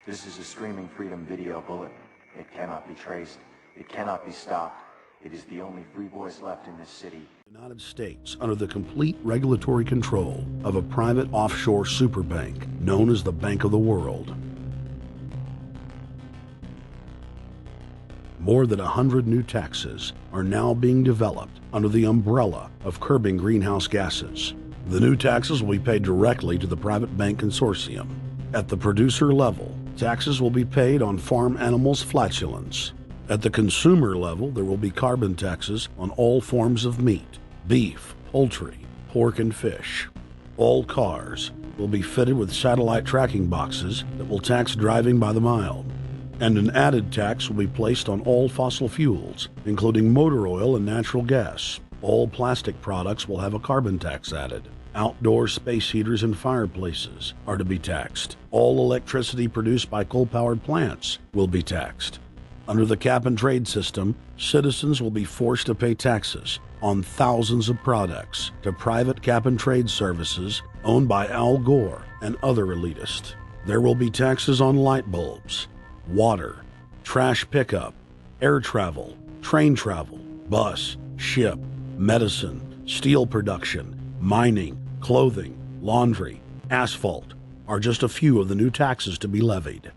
This is a streaming freedom video bullet. It cannot be traced. It cannot be stopped. It is the only free voice left in this city. The United States, under the complete regulatory control of a private offshore superbank known as the Bank of the World. More than 100 new taxes are now being developed under the umbrella of curbing greenhouse gases. The new taxes will be paid directly to the private bank consortium. At the producer level, taxes will be paid on farm animals' flatulence. At the consumer level, there will be carbon taxes on all forms of meat, beef, poultry, pork, and fish. All cars will be fitted with satellite tracking boxes that will tax driving by the mile. And an added tax will be placed on all fossil fuels, including motor oil and natural gas. All plastic products will have a carbon tax added. Outdoor space heaters and fireplaces are to be taxed. All electricity produced by coal-powered plants will be taxed. Under the cap-and-trade system, citizens will be forced to pay taxes on thousands of products to private cap-and-trade services owned by Al Gore and other elitists. There will be taxes on light bulbs, water, trash pickup, air travel, train travel, bus, ship, medicine, steel production, mining, clothing, laundry, asphalt are just a few of the new taxes to be levied.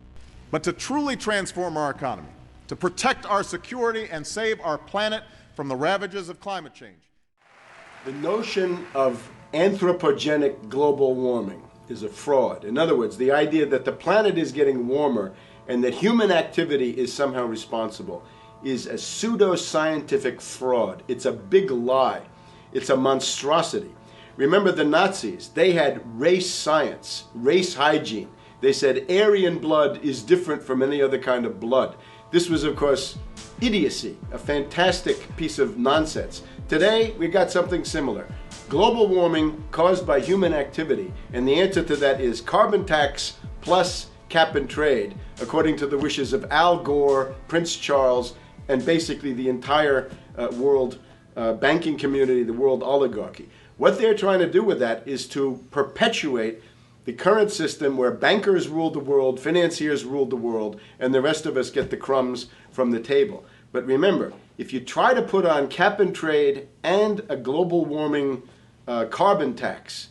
But to truly transform our economy, to protect our security and save our planet from the ravages of climate change. The notion of anthropogenic global warming is a fraud. In other words, the idea that the planet is getting warmer and that human activity is somehow responsible is a pseudo-scientific fraud. It's a big lie. It's a monstrosity. Remember the Nazis, they had race science, race hygiene. They said Aryan blood is different from any other kind of blood. This was, of course, idiocy, a fantastic piece of nonsense. Today, we got something similar. Global warming caused by human activity, and the answer to that is carbon tax plus cap and trade, according to the wishes of Al Gore, Prince Charles, and basically the entire world banking community, the world oligarchy. What they're trying to do with that is to perpetuate the current system where bankers rule the world, financiers rule the world, and the rest of us get the crumbs from the table. But remember, if you try to put on cap and trade and a global warming carbon tax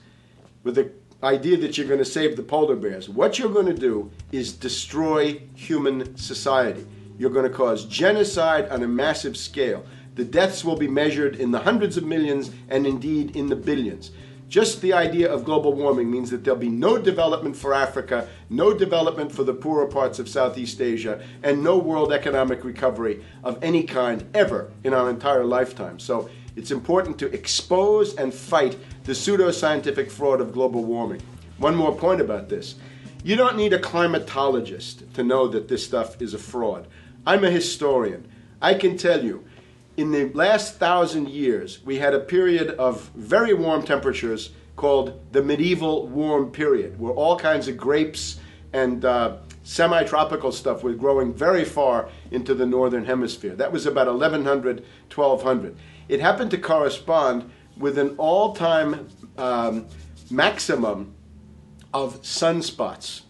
with the idea that you're going to save the polar bears, what you're going to do is destroy human society. You're going to cause genocide on a massive scale. The deaths will be measured in the hundreds of millions and indeed in the billions. Just the idea of global warming means that there'll be no development for Africa, no development for the poorer parts of Southeast Asia, and no world economic recovery of any kind ever in our entire lifetime. So it's important to expose and fight the pseudo-scientific fraud of global warming. One more point about this. You don't need a climatologist to know that this stuff is a fraud. I'm a historian. I can tell you, in the last 1,000 years, we had a period of very warm temperatures called the medieval warm period, where all kinds of grapes and semi-tropical stuff was growing very far into the northern hemisphere. That was about 1100, 1200. It happened to correspond with an all-time maximum of sunspots.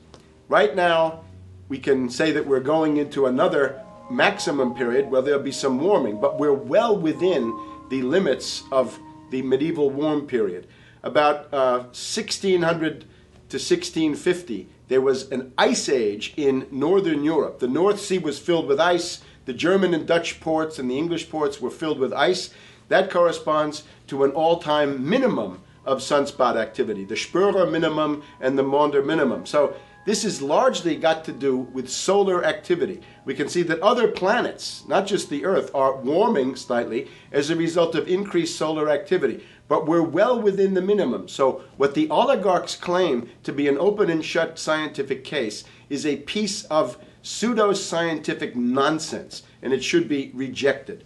Right now, we can say that we're going into another maximum period where there'll be some warming, but we're well within the limits of the medieval warm period. About 1600 to 1650, there was an ice age in northern Europe. The North Sea was filled with ice. The German and Dutch ports and the English ports were filled with ice. That corresponds to an all-time minimum of sunspot activity, the Spörer minimum and the Maunder minimum. So this has largely got to do with solar activity. We can see that other planets, not just the Earth, are warming slightly as a result of increased solar activity. But we're well within the minimum. So what the oligarchs claim to be an open and shut scientific case is a piece of pseudo-scientific nonsense, and it should be rejected.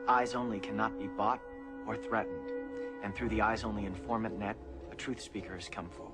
Eyes only cannot be bought or threatened, and through the eyes only informant net, a truth speaker has come forward.